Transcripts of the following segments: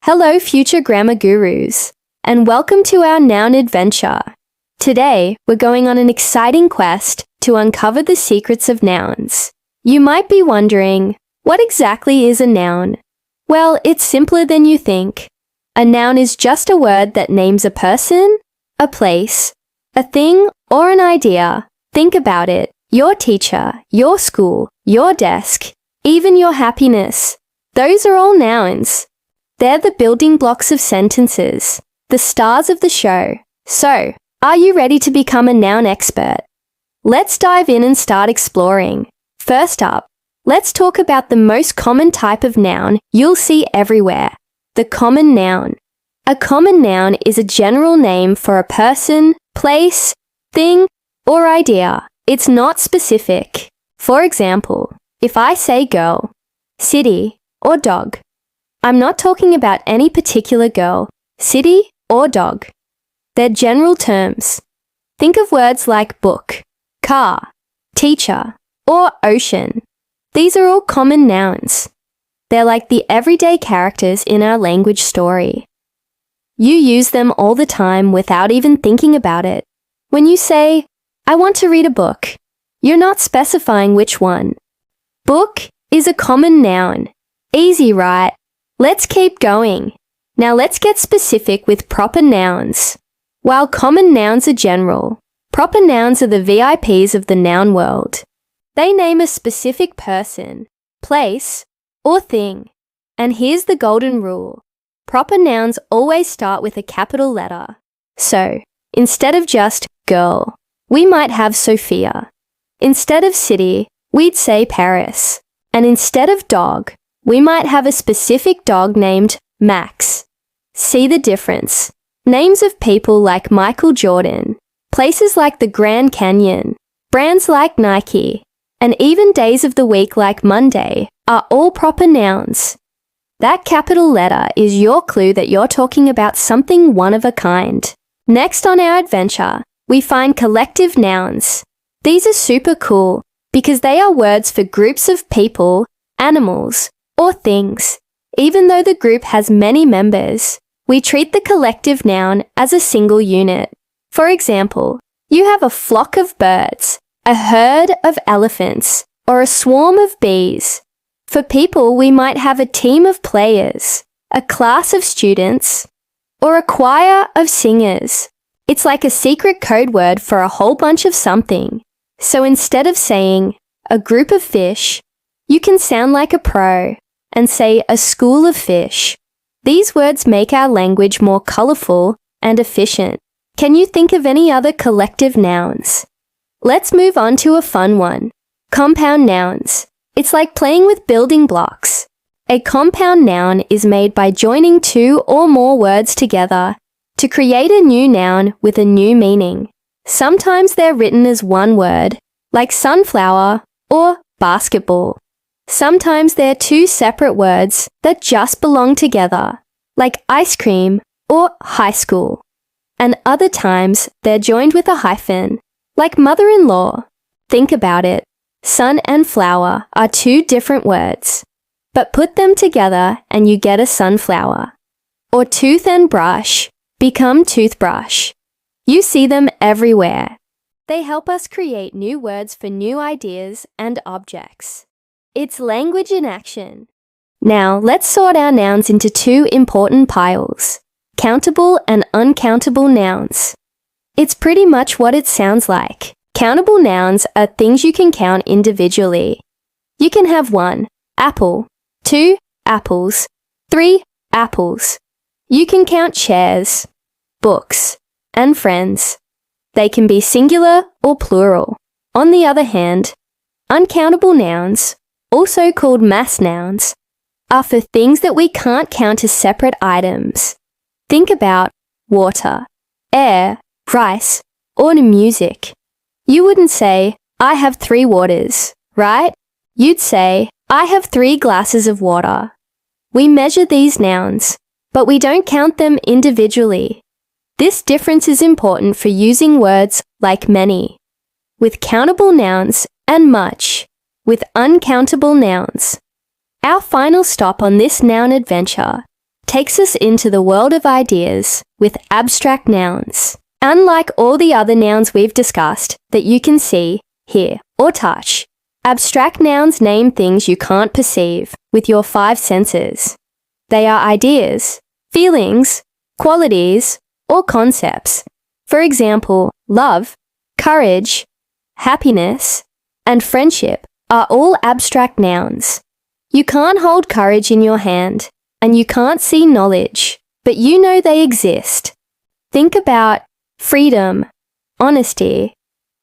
Hello, future grammar gurus, and welcome to our noun adventure. Today, we're going on an exciting quest to uncover the secrets of nouns. You might be wondering, what exactly is a noun? Well, it's simpler than you think. A noun is just a word that names a person, a place, a thing, or an idea. Think about it. Your teacher, your school, your desk, even your happiness. Those are all nouns. They're the building blocks of sentences, the stars of the show. So, are you ready to become a noun expert? Let's dive in and start exploring. First up, let's talk about the most common type of noun you'll see everywhere, the common noun. A common noun is a general name for a person, place, thing, or idea. It's not specific. For example, if I say girl, city, or dog, I'm not talking about any particular girl, city, or dog. They're general terms. Think of words like book, car, teacher, or ocean. These are all common nouns. They're like the everyday characters in our language story. You use them all the time without even thinking about it. When you say, I want to read a book, you're not specifying which one. Book is a common noun. Easy, right? Let's keep going. Now let's get specific with proper nouns. While common nouns are general, proper nouns are the VIPs of the noun world. They name a specific person, place, or thing. And here's the golden rule. Proper nouns always start with a capital letter. So, instead of just girl, we might have Sophia. Instead of city, we'd say Paris. And instead of dog, we might have a specific dog named Max. See the difference? Names of people like Michael Jordan, places like the Grand Canyon, brands like Nike, and even days of the week like Monday are all proper nouns. That capital letter is your clue that you're talking about something one of a kind. Next on our adventure, we find collective nouns. These are super cool because they are words for groups of people, animals, or things. Even though the group has many members, we treat the collective noun as a single unit. For example, you have a flock of birds, a herd of elephants, or a swarm of bees. For people, we might have a team of players, a class of students, or a choir of singers. It's like a secret code word for a whole bunch of something. So instead of saying a group of fish, you can sound like a pro and say a school of fish. These words make our language more colorful and efficient. Can you think of any other collective nouns? Let's move on to a fun one. Compound nouns. It's like playing with building blocks. A compound noun is made by joining two or more words together to create a new noun with a new meaning. Sometimes they're written as one word, like sunflower or basketball. Sometimes they're two separate words that just belong together, like ice cream or high school. And other times they're joined with a hyphen, like mother-in-law. Think about it. Sun and flower are two different words, but put them together and you get a sunflower. Or tooth and brush become toothbrush. You see them everywhere. They help us create new words for new ideas and objects. It's language in action. Now, let's sort our nouns into two important piles, countable and uncountable nouns. It's pretty much what it sounds like. Countable nouns are things you can count individually. You can have 1 apple, 2 apples, 3 apples. You can count chairs, books, and friends. They can be singular or plural. On the other hand, uncountable nouns, also called mass nouns, are for things that we can't count as separate items. Think about water, air, rice, or music. You wouldn't say, I have 3 waters, right? You'd say, I have 3 glasses of water. We measure these nouns, but we don't count them individually. This difference is important for using words like many, with countable nouns, and much, with uncountable nouns. Our final stop on this noun adventure takes us into the world of ideas with abstract nouns. Unlike all the other nouns we've discussed that you can see, hear, or touch, abstract nouns name things you can't perceive with your five senses. They are ideas, feelings, qualities, or concepts. For example, love, courage, happiness, and friendship are all abstract nouns. You can't hold courage in your hand, and you can't see knowledge, but you know they exist. Think about freedom, honesty,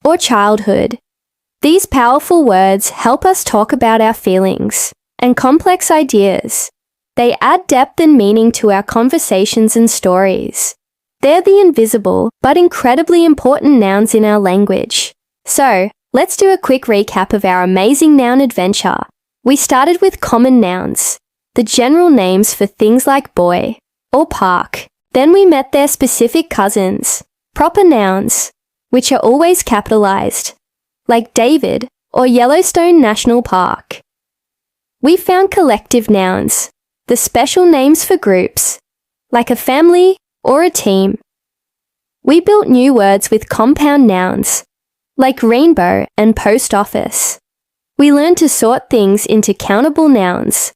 or childhood. These powerful words help us talk about our feelings and complex ideas. They add depth and meaning to our conversations and stories. They're the invisible but incredibly important nouns in our language. So, let's do a quick recap of our amazing noun adventure. We started with common nouns, the general names for things like boy or park. Then we met their specific cousins, proper nouns, which are always capitalized, like David or Yellowstone National Park. We found collective nouns, the special names for groups, like a family or a team. We built new words with compound nouns, like rainbow and post office. We learned to sort things into countable nouns,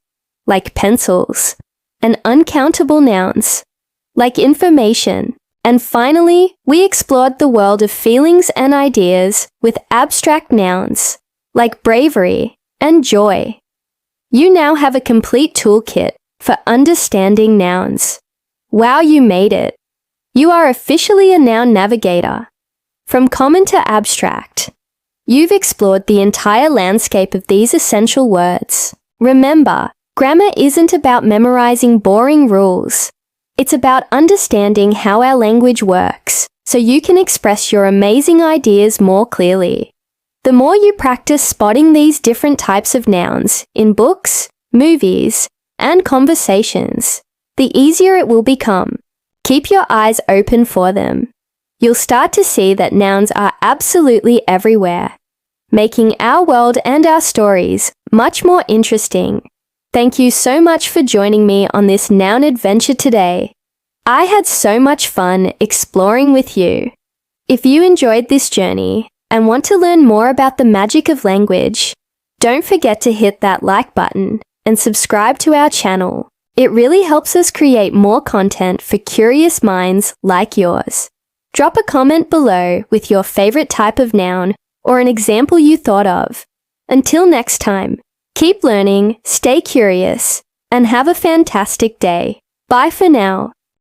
like pencils, and uncountable nouns, like information. And finally, we explored the world of feelings and ideas with abstract nouns, like bravery and joy. You now have a complete toolkit for understanding nouns. Wow, you made it! You are officially a noun navigator. From common to abstract, you've explored the entire landscape of these essential words. Remember, grammar isn't about memorizing boring rules. It's about understanding how our language works, so you can express your amazing ideas more clearly. The more you practice spotting these different types of nouns in books, movies, and conversations, the easier it will become. Keep your eyes open for them. You'll start to see that nouns are absolutely everywhere, making our world and our stories much more interesting. Thank you so much for joining me on this noun adventure today. I had so much fun exploring with you. If you enjoyed this journey and want to learn more about the magic of language, don't forget to hit that like button and subscribe to our channel. It really helps us create more content for curious minds like yours. Drop a comment below with your favorite type of noun or an example you thought of. Until next time, keep learning, stay curious, and have a fantastic day. Bye for now.